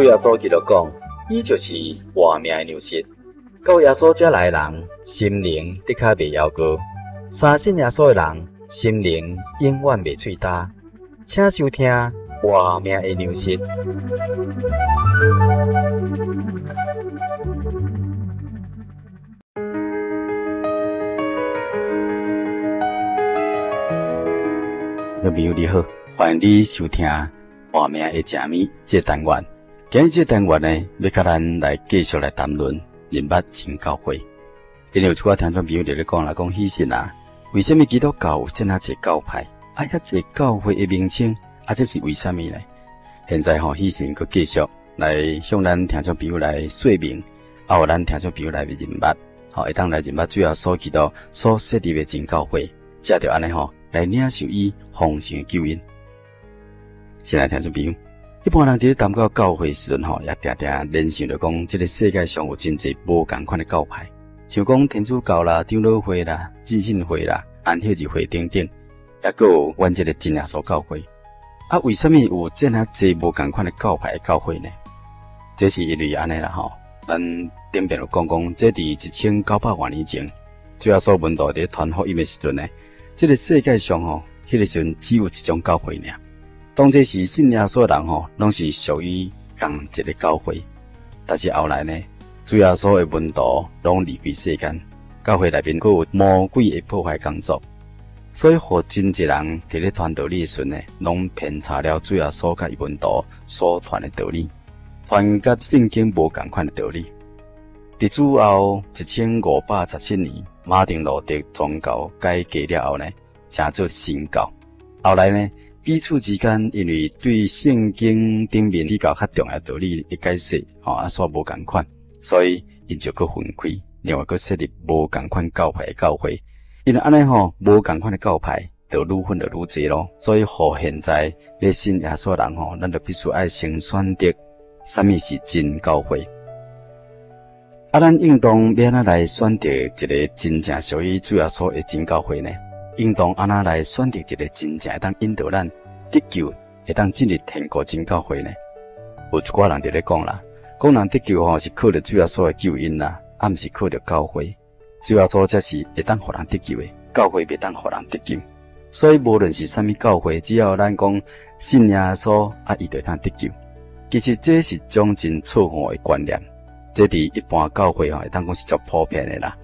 主耶稣基督讲，伊就是活命的粮食。到耶稣遮来的人，心灵的确袂夭糕；相信耶稣的人，心灵永远袂脆焦。请收听活命的粮食。各位朋友你好，欢迎你收听活命的食物这单元。今日这单元呢，要甲咱来继续来谈论人捌真教会。因为有一寡听众朋友在咧讲喜信啊，为什么基督教有这么侪教派，遐侪教会的名称，这是为什么呢？现在喜信佮继续来向咱听众朋友来说明，互咱听众朋友来认捌，会当来认捌主要所基督所设立的真教会，才着安尼来领受伊丰盛的救恩。亲爱听众朋友，一般人伫咧谈到教会时阵也常常联想着讲，这个世界上有真侪无共款的教派，像讲天主教啦、长老会啦、浸信会啦、安息日会等等，也佫有阮这个真耶稣教会。为什么有这么侪无共款的教派教会呢？这是因为安尼啦咱顶边有讲，这伫1900多年前，主耶稣门徒伫传福音的时阵呢。这个世界上迄个时阵只有一种教会尔，当这是信耶稣的人拢是属于同一个教会。但是后来呢，主耶稣的门徒拢离开世间，教会内面佫有魔鬼的破坏工作，所以互真侪人伫咧传道理的时阵呢，拢偏差了主耶稣甲伊门徒所传的道理，传甲圣经无共款的道理。伫主后1517年。马丁路德宗教改革了后呢，成做新教。后来呢，彼此之间因为对圣经顶面比较较重要的道理的解释，煞无共款，所以因就佫分开，另外佫设立无共款教派的教会。因为安尼无共款的教派，就愈分就愈侪咯。所以，互现在要信耶稣的人咱就必须爱先选择什么是真教会。咱应当要安怎来选择一个真正属于主耶稣的真教会呢？应当安怎来选择一个真正会当引导咱得救、会当进入天国真教会呢？有一寡人就咧讲啦，讲人得救是靠着主耶稣的救恩啦，毋是靠着教会。主耶稣才是会当互人得救的，教会袂当互人得救。所以无论是啥物教会，只要咱讲信耶稣伊就会当得救。其实这是种真错误的观念。这伫一般教会会当讲是足普遍的啦。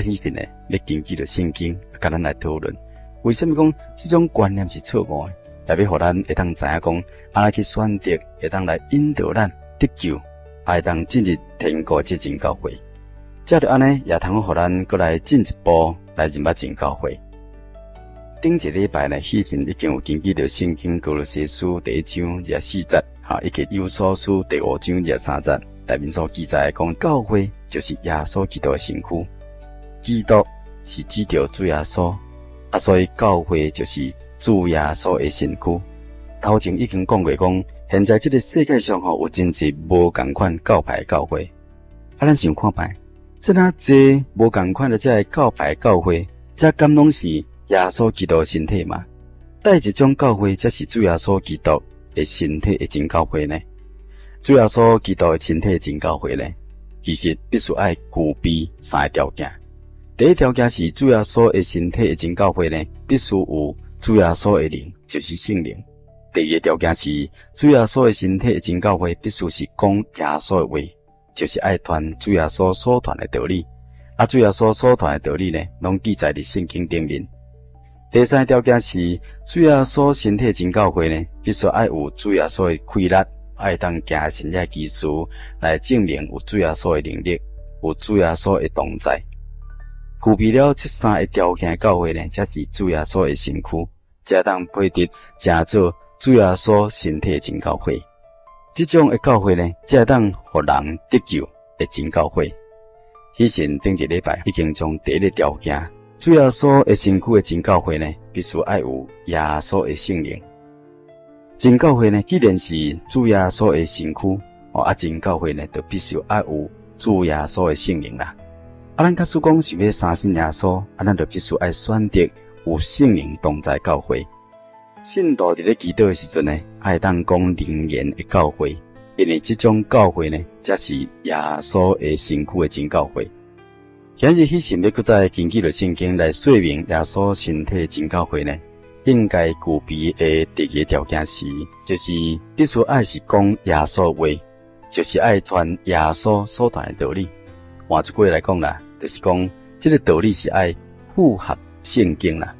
喜信呢，要根据着圣经，甲咱来讨论，为什么讲这种观念是错误的？也要互咱会当知影讲，安怎去选择会当来引导咱得救，会当进入天国这真教会。这着安尼也通互咱过来进一步来认捌真教会。顶一个礼拜呢，喜信已经有根据着圣经歌罗西书第1章24节，以及以弗所书第5章23节。内面所记载讲，教会就是耶稣基督的身躯，基督是指着主耶稣，所以教会就是主耶稣的身躯。头前已经讲过讲，现在这个世界上有真侪无共款教派教会。咱想看卖，这么侪无共款的这教派教会，这敢拢是耶稣基督的身体吗？带一种教会才是主耶稣基督的身体的真教会呢？主耶稣基督的身体真教会呢，其实必须爱具备3个条件。第一条件是主耶稣的身体的真教会呢，必须有主耶稣的灵，就是圣灵。第二个条件是主耶稣的身体的真教会必须是讲耶稣的话，就是爱传主耶稣所传的道理。主耶稣所传的道理呢，拢记载伫圣经顶面。第三个条件是主耶稣身体的真教会呢，必须爱有主耶稣的气力。爱当行神迹奇事来证明有主耶稣的能力，有主耶稣的同在。具备了这3个条件的教会呢，才是主耶稣的身躯，才当配得成做主耶稣身体的真教会。这种的教会呢，才当互人得救的真教会。喜信顶一礼拜已经将第一个条件，主耶稣的身躯的真教会呢，必须爱有耶稣的圣灵。真教会呢，既然是主耶稣的身躯，真教会呢，就必须爱有主耶稣的圣灵啦。咱假使讲是要相信耶稣，咱就必须爱选择有圣灵同在教会。信徒伫咧祈祷的时阵呢，爱当讲灵言的教会，因为这种教会呢，才是耶稣的身躯的真教会。今日迄时要搁再根据着圣经来说明耶稣身体的真教会呢，应该具备的第二条件是，就是必须爱是讲耶稣话，就是爱传耶稣所传的道理。换一句话来讲啦，就是讲这个道理是爱符合圣经啦。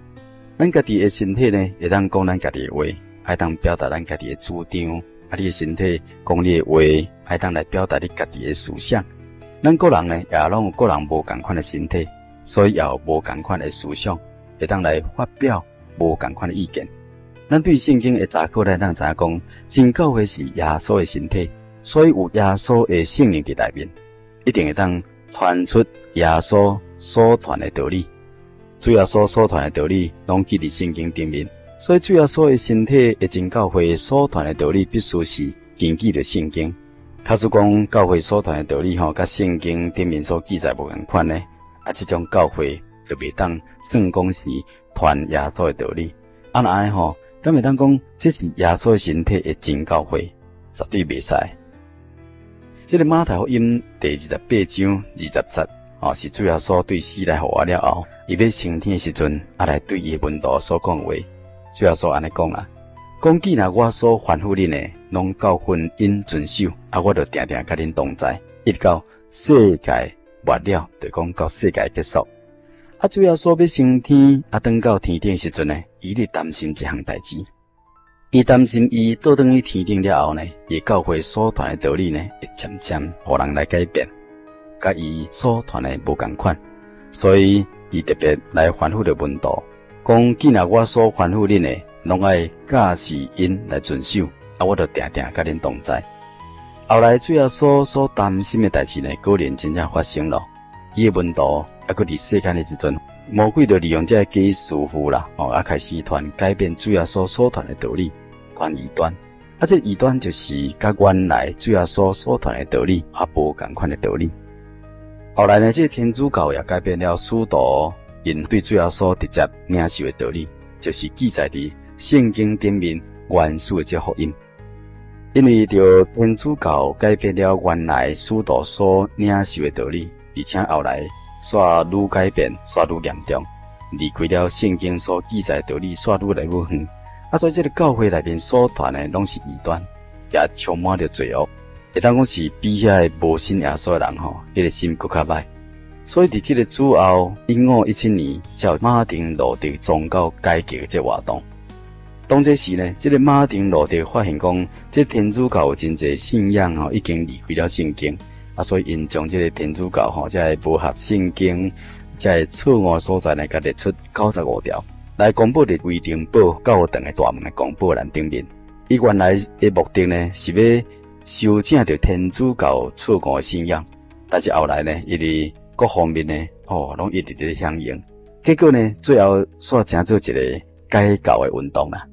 咱家己的身体呢，会当讲咱家己的话，爱当表达咱家己的主张。你的身体讲你的话，爱当来表达你家己的思想。咱个人呢，也拢有个人无共款的身体，所以也有无共款的思想，会当来发表无共款的意见。咱对圣经的查考来当知影讲，真教会是耶稣的身体，所以有耶稣的圣灵伫内面，一定会当传出耶稣所传的道理。主耶稣所传的道理，拢记伫圣经顶面。所以主耶稣的身体的真教会所传的道理，必须是根据着圣经。假使讲教会所传的道理甲圣经顶面所记载无共款呢，这种教会就袂当算讲是传耶稣的道理。安尼敢会当讲这是耶稣身体的真教会，绝对袂使。这个马太福音第28章20节，是主耶稣对死来复活了后，伊要升天的时阵，来对伊的门徒所讲话。主要说安尼讲啦，讲既然我所吩咐恁的，拢教训因遵守，我就定定甲恁同在，一直到世界末了，就讲到世界结束。主要说要升天，转到天顶时阵呢，伊咧担心一项代志，伊担心伊倒转去天顶了后呢，伊教会所传的道理呢，会渐渐互人来改变，甲伊所传的无共款，所以伊特别来吩咐着门徒。讲既然我所吩咐恁的，拢爱教示因来遵守，我就定定甲恁同在。后来主要所担心的代志呢，果然真正发生了。伊的门徒搁伫世间的时阵，魔鬼就利用这假师傅啦，开始传改变主要所传的道理，传异端。这异端就是甲原来主要所传的道理无共款的道理。后来呢，这天主教也改变了使徒因对主耶稣直接领受的道理，就是记载伫圣经顶面原始的这福音。因为着天主教改变了原来使徒所领受的道理，而且后来煞愈改变，煞愈严重，离开了圣经所记载的道理，煞愈来愈远。所以这个教会内面所传的拢是异端，也充满着罪恶，会当讲是比遐个无信耶稣的人迄个心更较歹。所以伫这个主后1517年，才有马丁路德宗教改革这活动。当这时呢，这个马丁路德发现讲，这天主教有真侪信仰已经离开了圣经，所以因将这个天主教才会无合圣经，才会错误所在呢，甲列出95条，来公布伫规定堡教堂的大门的公布栏顶面。伊原来的目的呢，是要修正着天主教错误的信仰，但是后来呢，因为各方面呢，拢一直在响应，结果呢，最后煞成做一个改教的运动啦。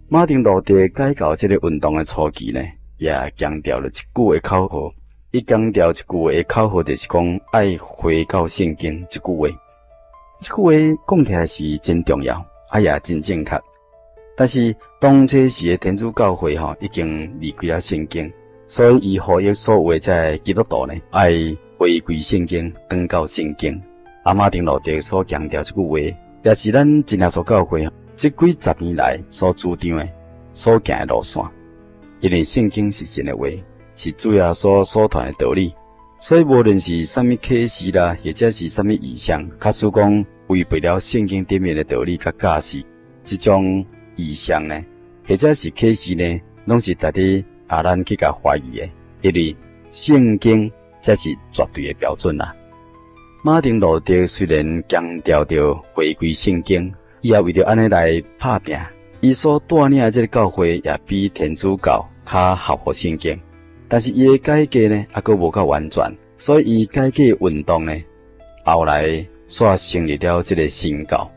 马丁路德改教这个运动的初期呢，也强调了一句的口号。伊强调一句的口号，就是讲爱回到圣经这句话。这句话讲起来是真重要，也真正确。但是当这时的天主教会已经离开了圣经，所以伊呼吁所有的基督徒呢，爱回归圣经，转到圣经。马丁路德所强调这句话，也是咱真耶稣教会这几十年来所主张的、所行的路线。因为圣经是神的话，是主耶稣所传的道理，所以无论是什么启示啦，或者是什么异象，假使讲违背了圣经顶面的道理甲假释，这种异象呢，或者是启示呢，拢是值得咱去甲怀疑的，因为圣经才是绝对的标准啦。马丁路德虽然强调着回归圣经，伊也为着安尼来拍拼，伊所带领的这个教会也比天主教较合乎圣经，但是伊的改革呢，还无够完全，所以伊改革运动呢，后来煞成立了这个新教。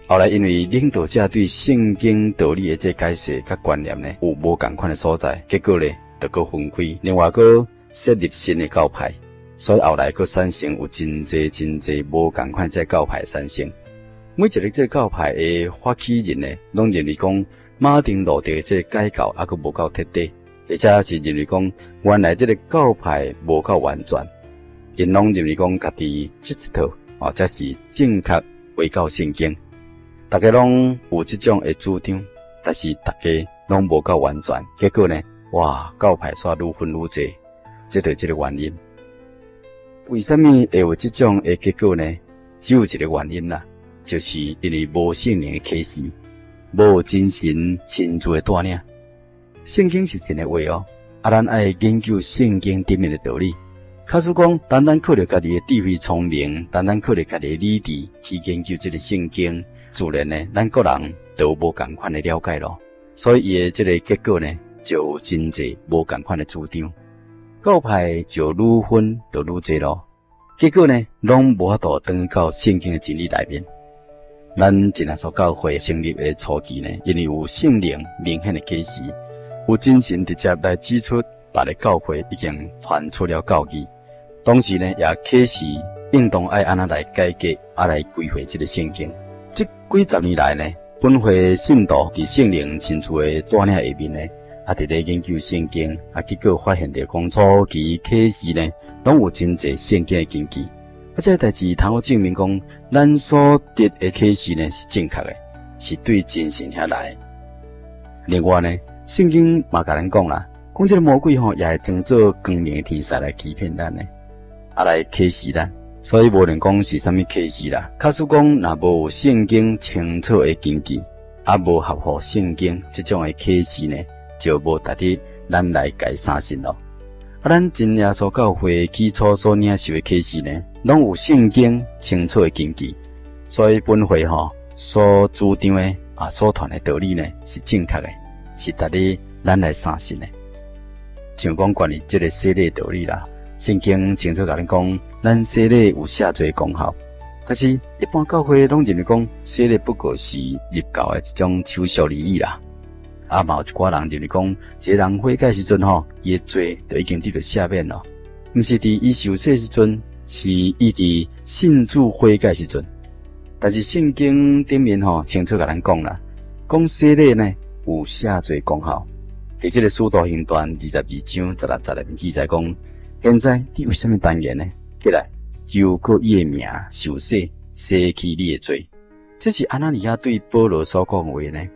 后来因为领导者对圣经道理的这解释甲观念呢，有无共款的所在，结果呢，就搁分开，另外搁设立新的教派，所以后来搁产生有真侪无共款这教派产生。每一个这教派的发起人呢，拢认为讲马丁路德这改教还阁无够彻底，或者是认为讲原来这个教派无够完全，因拢认为讲家己这一套才是正确回教圣经。大家拢有这种的主张，但是大家拢无够完全，结果呢，哇，教派煞愈分愈济，这就是这个原因。为什么会有这种的结果呢？只有一个原因啦，就是因为无圣灵的启示，无真神亲自的带领。圣经是神的话哦，咱爱研究圣经里面的道理。假使讲单单靠着家己的智慧聪明，单单靠着家己的理智去研究这个圣经，自然呢，咱个人都无共款的了解咯。所以伊的这个结果呢，就有真济无共款的主张，教派就愈分就愈济咯。结果呢，拢无法度转到圣经的真理内面。咱真耶稣教会成立的初期呢，因为有圣灵明显的启示，有真神直接来指出，别个教会已经传出了教义。当时呢，也启示应当爱安怎来改革，来规划这个圣经。这几十年来呢，本会信徒伫圣灵亲自的带领下面呢，伫咧研究圣经，结果发现到讲初期启示呢，拢有真济圣经的根据。这个代志通好证明讲，咱所得的启示呢是正确的，是对真神遐来的。另外呢，圣经嘛甲咱讲啦，讲这个魔鬼也会当做光明的天使来欺骗咱呢，来启示咱。所以无论讲是啥物启示啦，假使讲若无有圣经清楚的根据，无合乎圣经这种的启示呢，就无值得咱来改相信咯。咱真耶稣教会起初所领受的启示呢，拢有圣经清楚的根据，所以本会所主张的所传的道理呢是正确的，是值得咱来相信的。像讲关于这个洗礼道理啦，圣经清楚甲咱讲，咱洗礼有赦罪功效，但是一般教会拢认为讲洗礼不过是入教的一种手续而已啦。嘛有一寡人认为讲，一个人悔改时阵伊的罪就已经得到赦免了，毋是伫伊受洗时阵，是伊伫信主悔改时阵。但是圣经顶面清楚甲咱讲啦，讲洗礼呢有赦罪功效。伫这个使徒行传22章16节里面记载讲，现在你为什么单言呢？起来，求告伊的名，受洗，洗去你的罪。这是安那尼亚对保罗所讲的话呢？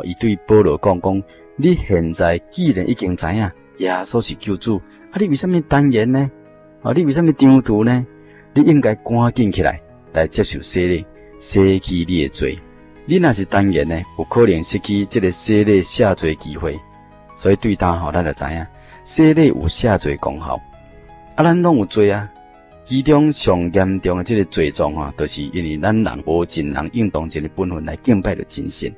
伊对保罗讲，你现在既然已经知影耶稣是救主，你为什么单言呢？你为什么张图呢？你应该赶紧起来接受洗礼，洗去你的罪。你若是单言呢，有可能失去这个洗礼赦罪机会。所以对他咱就知影，洗礼有赦罪功效。咱拢有罪啊，其中上严重的这个罪状就是因为咱人无尽人应当尽的本分来敬拜着真神。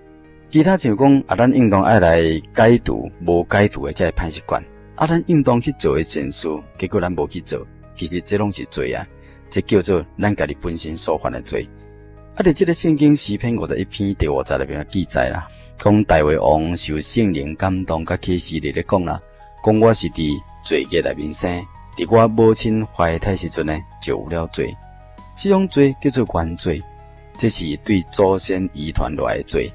其他就讲咱应当爱来改除无改除的这歹习惯，咱应当去做的善事，结果咱无去做，其实这拢是罪啊，这叫做咱家己本身所犯的罪。伫这个圣经诗篇51篇第5节里面记载啦，讲大卫王受圣灵感动甲启示咧讲啦，讲我是伫罪孽内面生，伫我母亲怀胎时阵呢就有了罪，这种罪叫做原罪，这是对祖先遗传落来的罪。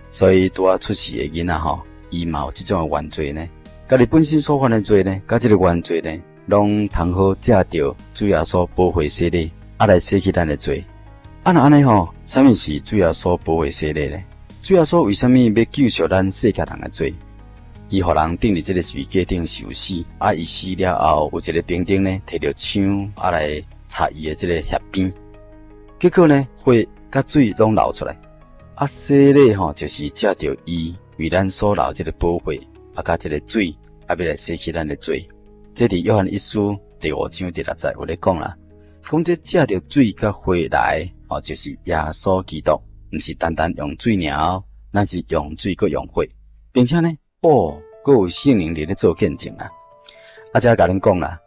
所以拄出世的囡仔伊嘛有这种的原罪呢，家己本身所犯的罪呢，甲这个原罪呢，拢通好借着主耶稣保惠洗礼，来洗去咱的罪。那安尼啥物是主耶稣保惠洗礼呢？主耶稣为什么要救赎咱世界人的罪？伊互人钉伫这个十字架顶受死，伊死了后，有一个兵丁呢，摕着枪来插伊的这个血边，结果呢，血甲水拢流出来。洗礼就是借着伊为咱所流这个保惠，甲这个水，要来洗去咱的罪。这伫约翰一书第5章第6节有咧讲啦，讲这借着水甲血来，就是耶稣基督，毋是单单用水尔，咱是用水佮用血，并且呢，佮有圣灵咧做见证啦。才甲恁讲啦，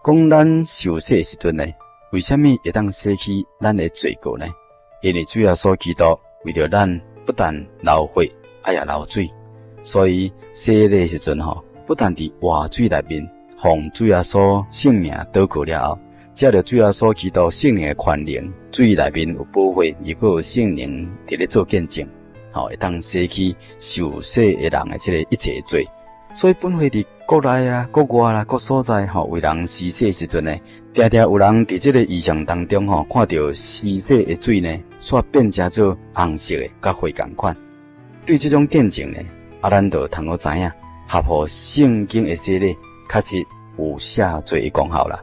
讲咱受洗时阵呢，为什么会当洗去咱的罪过呢？因为主耶稣基督为着咱不但流血，也流水，所以洗礼时阵不但伫活水内面奉主耶稣圣名祷告了后，借着主耶稣基督圣灵的权能，水内面有保惠，亦佫有圣灵伫咧做见证，会当洗去受洗的人的这个一切罪。所以本会伫国内啊、国外啦、各所在为人施洗时阵呢，常常有人伫这个异象当中看到施洗的水呢，煞变成做红色的，甲灰同款。对这种见证呢，咱就通好知影，合乎圣经的洗礼，确实有赦罪的功效啦。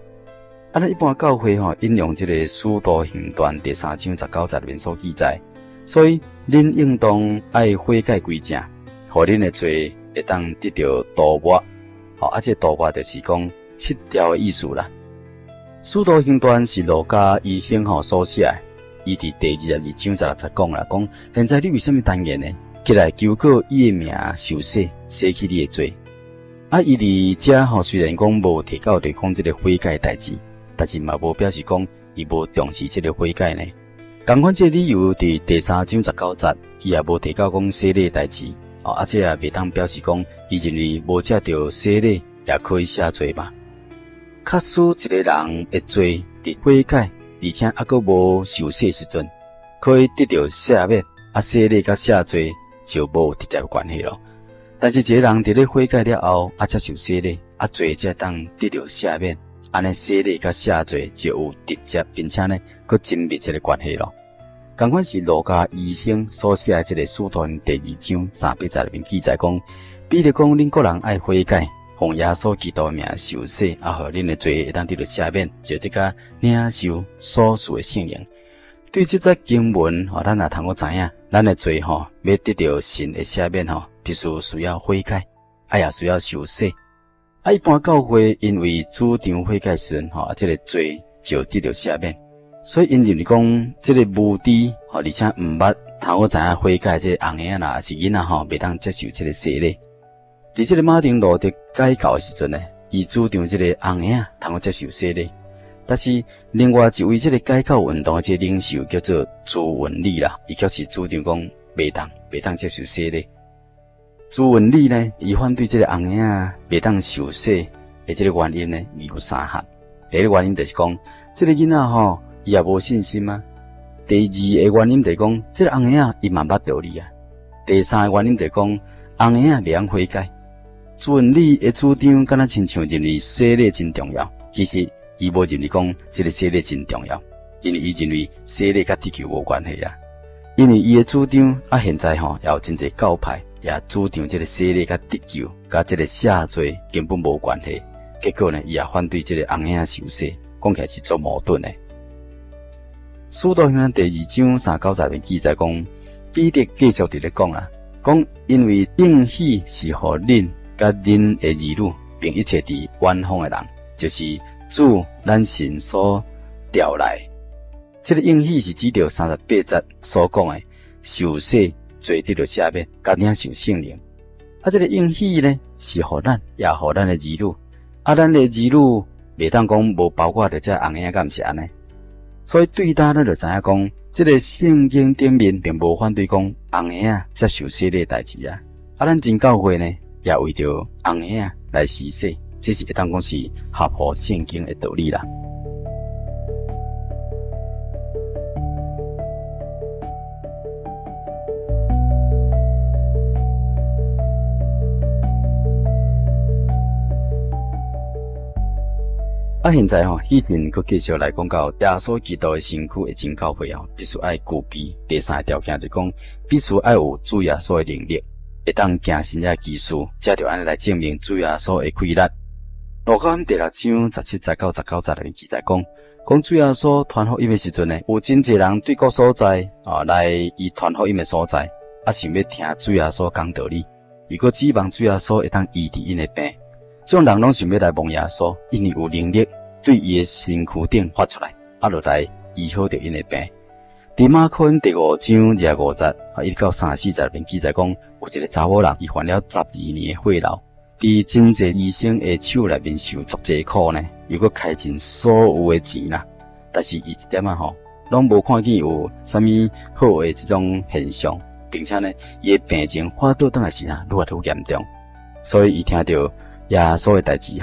咱一般教会引用这个《使徒行传》第3章19节里面所记载，所以恁应当爱悔改归正，互恁的罪会当得到涂抹。这涂抹就是讲7条的意思啦。《使徒行传》是路加医生所写的，伊伫第22章16节讲啦，讲现在你为什么单言呢？起来求告伊的名受洗，洗去你的罪。伊伫遮虽然讲无提到对讲这个悔改代志，但是嘛无表示讲伊无重视这个悔改呢。同款这个理由伫第3章19节，伊也无提到讲洗礼的代志。这也袂当表示讲，伊认为无食到洗礼也可以赦罪吧？假使一个人的罪伫悔改，而且阁无受洗时阵，可以得到赦免，洗礼甲赦罪就无直接关系咯。但是一个人伫咧悔改了后，接受洗礼，罪才当得到赦免，安尼洗礼甲赦罪就有直接并且呢，佮紧密这个关系咯。同款是路加医生所写的这个《使徒行传》第2章38节里面记载讲，彼得讲恁个人爱悔改，奉耶稣基督的名受洗，互恁的罪会当得到赦免，就得甲领受所赐的圣灵。对这则经文，咱也通好知影，咱的罪要得到神的赦免，必须需要悔改，也需要受洗。一般教会因为主张悔改时，这个罪就得到赦免。所以因认为讲，这个无知而且毋捌通好知影悔改这个红仔啦，是囡仔袂当接受这个洗礼。伫这个马丁路德改教的时阵呢，伊主张这个红仔通好接受洗礼。但是另外一位这个改教运动的这个领袖叫做朱文理啦，伊却是主张讲袂当接受洗礼。朱文理呢，伊反对这个红仔袂当受洗的这个原因呢，有3项。第一个原因就是讲，这个囡仔伊也无信心啊。第二个原因就是讲，这个红仔伊嘛捌道理啊。第三个原因就是讲，红仔袂晓悔改。朱文理的主张，敢若亲像认为洗礼真重要，其实伊无认为讲这个洗礼真重要，因为伊认为洗礼甲地球无关系啊。因为伊的主张现在也有真侪教派也主张这个洗礼甲地球甲这个赦罪根本无关系。结果呢，伊也反对这个红仔受洗，讲起来是做矛盾的。使徒行传第2章39节里记载讲，彼得继续伫咧讲啦，讲因为应许是互恁甲恁的儿女，并一切伫远方的人，就是主咱神所调来。这个应许是指着38节所讲的受洗罪得到赦免，甲领受圣灵。这个应许呢，是互咱，也互咱的儿女。咱的儿女袂当讲无包括着这红仔，敢毋是安尼？所以对咱就知影讲，这个圣经顶面并无反对讲红仔接受洗礼的代志啊。咱真教会呢，也为着红仔来施洗，这是会当讲是合乎圣经的道理啦。现在以前佮继续来讲到耶稣基督的身躯的真教会必须爱具备第3个条件，就是讲必须爱有主耶稣的能力，会当行神的技术，才着安尼来证明主耶稣的亏力。路加第6章17、19、19节里记载讲主耶稣传福音的时阵呢，有真侪人对各所在来伊传福音的所在，想要听主耶稣讲道理，如果指望主耶稣会当医治因的病。这种人拢想要来蒙耶稣，因为有能力对伊的身躯顶发出来，就来医好着因的病。伫马可福音第5章25节1到34节里面记载讲，有一个查某人，伊患了12年的血痨，伫真侪医生的手内面受足侪苦呢，又搁开尽所有的钱啦，但是伊一点拢无看见有啥物好的这种现象，并且呢，伊的病情发倒转来时愈来愈严重，所以伊听到耶稣的代志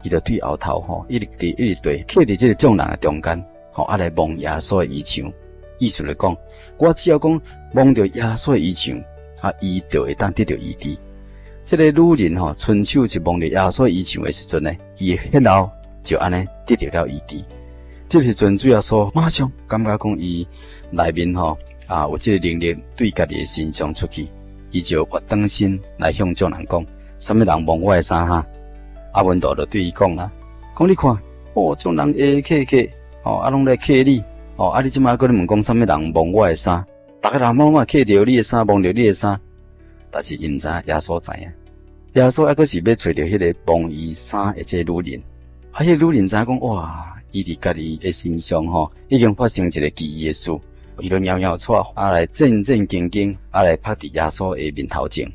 伊就对后头一直对刻伫这个众人的中间来蒙耶稣的衣裳。意思来讲，我只要讲蒙着耶稣的衣裳，伊就会当得到医治。这个女人伸手一摸着耶稣衣裳的时阵呢，伊迄老就安尼得到了医治。这时阵主耶稣马上感觉讲伊内面有这个能力对家己的身上出去，伊就活转身来向众人讲：什么人摸我的衫哈？阿文道就对伊讲啦，讲你看，众人下客，拢来客你，你即马搁咧问讲什么人摸我的衫？大家人摸客着你的衫，摸着你的衫，但是因知耶稣知影，耶稣还阁是要找着迄个摸伊衫的这个女人，迄个女人知影讲哇，伊伫家己的身上已经发生一个奇异的事，伊就悄悄出来战战兢兢来拍伫耶稣的面头前。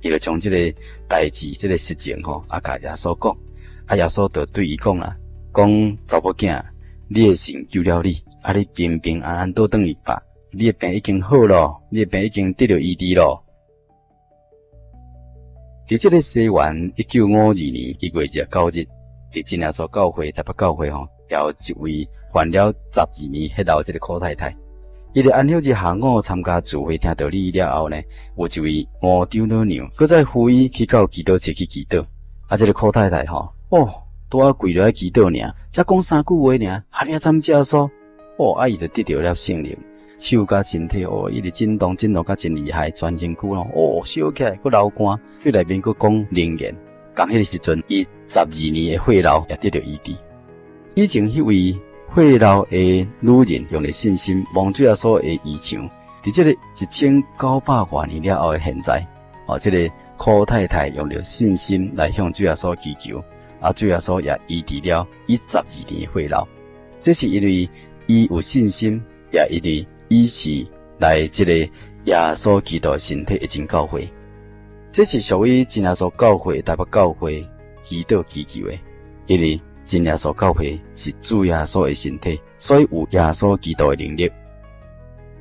伊就将这个代志、这个事情甲耶稣讲，耶稣就对伊讲啦，讲查某囝，你的神救了你，你平平安安倒转去吧，你的病已经好咯，你的病已经得到医治咯。伫这个西元1952年1月29日，伫真耶稣教会台北教会有一位患了12年迄老这个苦太太。伊咧安休日下午参加聚会听道理了后呢，有一位乌丢老娘，搁再扶伊去到祈祷室去祈祷。这个苦太太拄啊跪落去祈祷尔，才讲3句话尔，你怎接受？伊就得到了圣灵，手甲身体伊咧震动甲真厉害，全身躯烧起来，搁流汗，嘴内面搁讲灵言。讲迄个时阵，伊12年的血流也得到医治。以前迄位血流的女人用了信心望主耶稣的衣裳，伫这个1900多年了后的现在，这个苦太太用了信心来向主耶稣祈求，主耶稣也医治了伊12年的血流。这是因为伊有信心，也因为伊是来这个耶稣基督身体的真教会。这是属于真耶稣教会台北教会祈祷祈求的，因为真耶稣教会是主耶稣的身体，所以有耶稣基督的能力。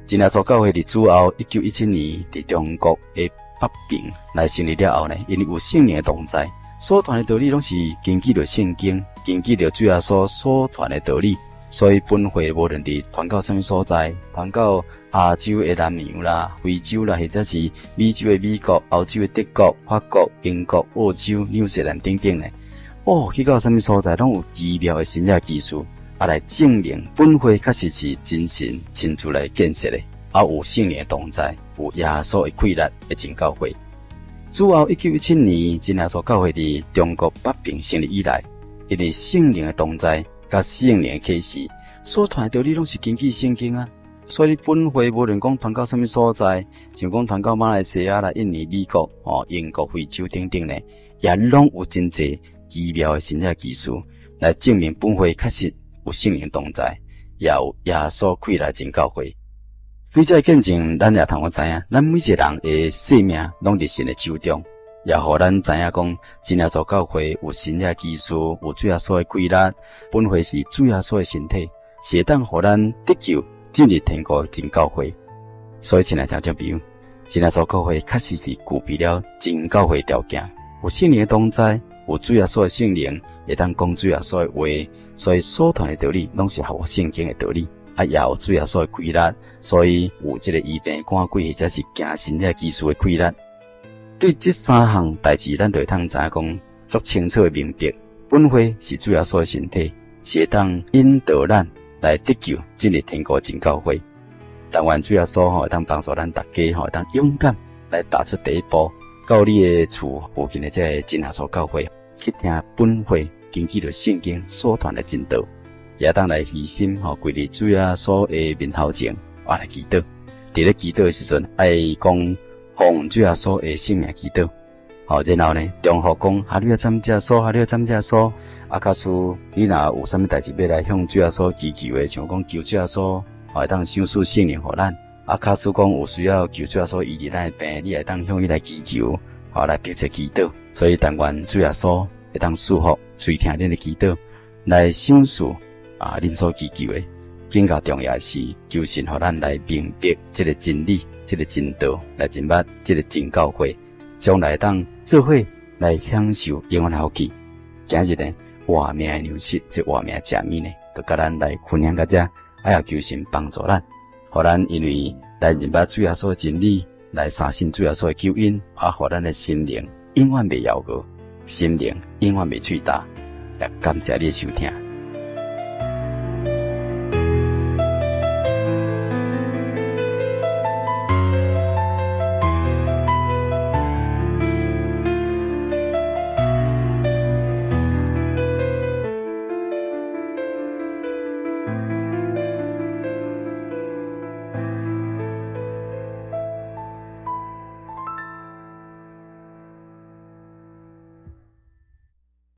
真耶稣教会伫主后1917年伫中国的北平来成立了后呢，因为有圣灵的同在，所传的道理拢是根据着圣经，根据着主耶稣所传的道理，所以本会无论伫传到什么所在，传到亚洲的南洋啦、非洲啦，或者是美洲的美国、欧洲的德国、法国、英国、澳洲、纽西兰等等呢。去到什么所在，拢有奇妙的神迹技术，来证明本会确实是真神亲自来建设的，有圣灵的同在，有耶稣的气力的真教会。主后1917年，真耶稣教会伫中国北平成立以来，因为圣灵的同在甲圣灵的启示，所传的道理拢是根据圣经啊。所以本会无论讲传到什么所在，像讲传到马来西亚啦、印尼、美国、英国、非洲等等呢，也拢有真济奇妙的神迹技术来证明本会确实有圣灵同在，也有耶稣气力真教会。对这见证，咱也通知影，咱每一个人的生命拢伫神的手中，也互咱知影讲，真耶稣教会有神迹技术，有主耶稣的气力，本会是主耶稣的身体，是当互咱得救进入天国真教会。所以，亲爱听众朋友，真耶稣教会确实是具备了真教会条件，有圣灵的同在。有主耶稣的圣灵，会当讲主耶稣的话，所以所传的道理拢是合圣经的道理，也有主耶稣的气力，所以有这个医病赶鬼或者是行神迹技术的气力。对这3项代志，咱就会通知影讲足清楚的明白，本会是主耶稣的身体，是会当引导咱来得救进入天国真教会。但愿主耶稣会当帮助咱大家会当勇敢来踏出第一步，到你的厝附近的这个真耶稣教会。去听本会根据着圣经所传的真道，也当来虚心跪伫主耶稣的面头前，来祈祷。伫咧祈祷的时阵，爱讲奉主耶稣的圣名祈祷。然后呢，中学讲哈利路亚赞耶稣，哈利路亚赞耶稣。假使你若有啥物代志要来向主耶稣祈求的，像讲求主耶稣会当赏赐圣灵互咱。假使讲有需要求主耶稣医治咱的病，你会当向伊来祈求。来迫切祈祷，所以但愿主耶稣会当赐福垂听恁的祈祷，来赏赐恁所祈求的。更加重要的是，求神互咱来明白这个真理、这个真道，来明白这个真教会，将来当做伙来享受永远的福气。今日呢，活命的粮食，这活命的食物呢，就甲咱来分享到这，要求神帮助咱，互咱因为来明白主耶稣的真理。来相信主耶稣的救恩，互咱的心灵永远袂枵过，心灵永远袂脆大。也感谢你的收听。